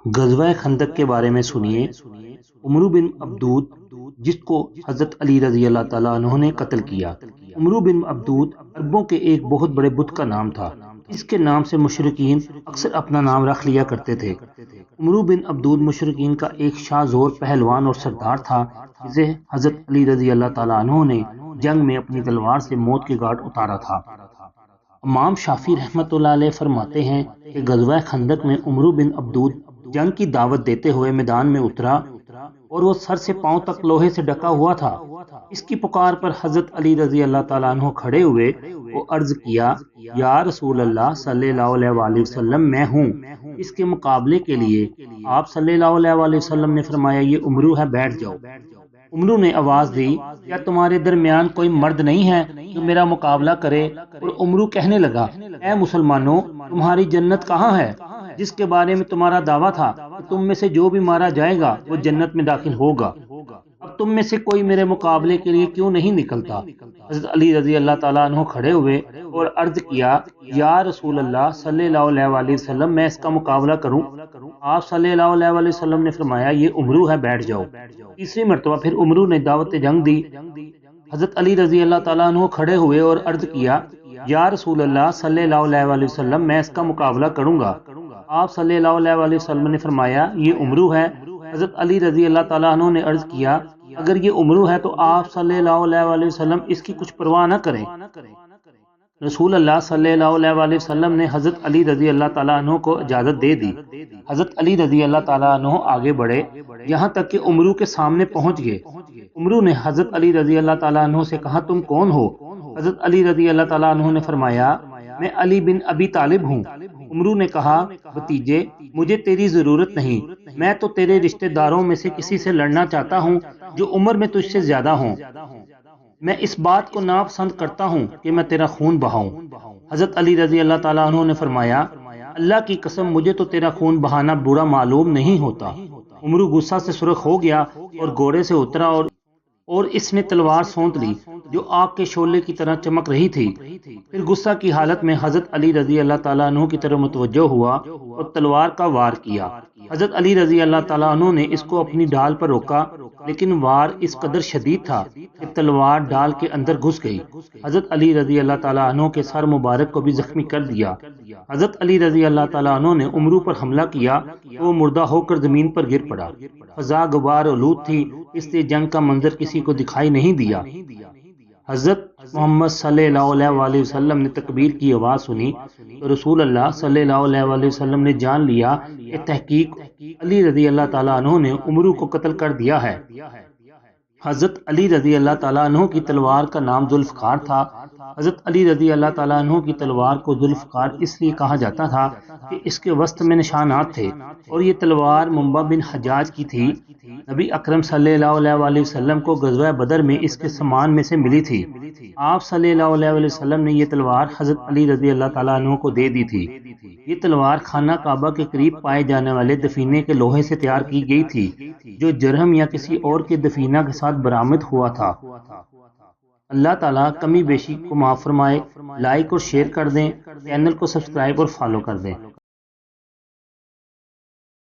غزوہ خندق کے بارے میں سنیے۔ عمرو بن عبدود، جس کو حضرت علی رضی اللہ تعالیٰ عنہ نے قتل کیا۔ عمرو بن عبدود عربوں کے ایک بہت بڑے بت کا نام تھا۔ اس کے نام سے مشرکین اکثر اپنا نام رکھ لیا کرتے تھے۔ عمرو بن عبدود مشرکین کا ایک شاہ زور پہلوان اور سردار تھا، جسے حضرت علی رضی اللہ تعالیٰ عنہ نے جنگ میں اپنی تلوار سے موت کے گھاٹ اتارا تھا۔ امام شافعی رحمۃ اللہ علیہ فرماتے ہیں کہ غزوہ خندق میں عمرو بن عبدود جنگ کی دعوت دیتے ہوئے میدان میں اترا اور وہ سر سے پاؤں تک لوہے سے ڈکا ہوا تھا۔ اس کی پکار پر حضرت علی رضی اللہ تعالیٰ عنہ کھڑے ہوئے وہ عرض کیا، یا رسول اللہ صلی اللہ علیہ وآلہ وسلم، میں ہوں۔ اس کے مقابلے کے لیے آپ صلی اللہ علیہ وآلہ وسلم نے فرمایا، یہ عمرو ہے، بیٹھ جاؤ۔ عمرو نے آواز دی، کیا تمہارے درمیان کوئی مرد نہیں ہے جو میرا مقابلہ کرے؟ اور عمرو کہنے لگا، اے مسلمانوں، تمہاری جنت کہاں ہے جس کے بارے میں تمہارا دعویٰ تھا کہ تم میں سے جو بھی مارا جائے گا وہ جنت میں داخل ہوگا؟ اب تم میں سے کوئی میرے مقابلے کے لیے کیوں نہیں نکلتا؟ حضرت علی رضی اللہ تعالیٰ عنہ کھڑے ہوئے اور عرض کیا، یا رسول اللہ صلی اللہ علیہ وآلہ وسلم، میں اس کا مقابلہ کروں؟ آپ صلی اللہ علیہ وآلہ وسلم نے فرمایا، یہ عمرو ہے، بیٹھ جاؤ۔ تیسری مرتبہ پھر عمرو نے دعوت جنگ دی۔ حضرت علی رضی اللہ تعالیٰ عنہ کھڑے ہوئے اور عرض کیا، یا رسول اللہ صلی اللہ علیہ وآلہ وسلم، میں اس کا مقابلہ کروں گا؟ آپ صلی اللہ علیہ وآلہ وسلم نے فرمایا، یہ عمرو ہے۔ حضرت علی رضی اللہ تعالیٰ عنہ نے عرض کیا، اگر یہ عمرو ہے تو آپ صلی اللہ علیہ وآلہ وسلم اس کی کچھ پرواہ نہ کریں۔ رسول اللہ صلی اللہ علیہ وآلہ وسلم نے حضرت علی رضی اللہ تعالیٰ عنہ کو اجازت دے دی۔ حضرت علی رضی اللہ تعالیٰ عنہ آگے بڑھے، یہاں تک کہ عمرو کے سامنے پہنچ گئے۔ عمرو نے حضرت علی رضی اللہ تعالیٰ عنہ سے کہا، تم کون ہو؟ حضرت علی رضی اللہ تعالیٰ عنہ نے فرمایا، میں علی بن ابی طالب ہوں۔ عمرو نے کہا، بھتیجے، مجھے تیری ضرورت نہیں، میں تو تیرے رشتہ داروں میں سے کسی سے لڑنا چاہتا ہوں جو عمر میں تجھ سے زیادہ ہوں۔ میں اس بات کو ناپسند کرتا ہوں کہ میں تیرا خون بہاؤں۔ حضرت علی رضی اللہ تعالیٰ عنہ نے فرمایا، اللہ کی قسم، مجھے تو تیرا خون بہانا برا معلوم نہیں ہوتا۔ عمرو غصہ سے سرخ ہو گیا اور گھوڑے سے اترا اور اس نے تلوار سونت لی جو آگ کے شعلے کی طرح چمک رہی تھی۔ پھر غصہ کی حالت میں حضرت علی رضی اللہ تعالیٰ عنہ کی طرف متوجہ ہوا اور تلوار کا وار کیا۔ حضرت علی رضی اللہ تعالیٰ عنہ نے اس کو اپنی ڈال پر روکا، لیکن وار اس قدر شدید تھا کہ تلوار ڈال کے اندر گھس گئی۔ حضرت علی رضی اللہ تعالیٰ عنہ کے سر مبارک کو بھی زخمی کر دیا۔ حضرت علی رضی اللہ تعالیٰ عنہ نے عمرو پر حملہ کیا تو وہ مردہ ہو کر زمین پر گر پڑا۔ فضا غبار آلود تھی، اس لیے جنگ کا منظر کسی کو دکھائی نہیں دیا۔ حضرت محمد صلی اللہ علیہ وآلہ وسلم نے تکبیر کی آواز سنی تو رسول اللہ صلی اللہ علیہ وآلہ وسلم نے جان لیا کہ تحقیق علی رضی اللہ تعالیٰ عنہ نے عمرو کو قتل کر دیا ہے۔ حضرت علی رضی اللہ تعالیٰ عنہ کی تلوار کا نام ذوالفقار تھا۔ حضرت علی رضی اللہ تعالیٰ عنہ کی تلوار کو ذوالفقار اس لیے کہا جاتا تھا کہ اس کے وسط میں نشانات تھے اور یہ تلوار منبع بن حجاج کی تھی۔ نبی اکرم صلی اللہ علیہ وآلہ وسلم کو غزوہ بدر میں اس کے سامان میں سے ملی تھی۔ آپ صلی اللہ علیہ وآلہ وسلم نے یہ تلوار حضرت علی رضی اللہ تعالیٰ عنہ کو دے دی تھی۔ یہ تلوار خانہ کعبہ کے قریب پائے جانے والے دفینے کے لوہے سے تیار کی گئی تھی جو جرہم یا کسی اور کے دفینہ کے ساتھ برآمد ہوا تھا۔ اللہ تعالیٰ کمی بیشی کو معاف فرمائے۔ لائک اور شیئر کر دیں، چینل کو سبسکرائب اور فالو کر دیں۔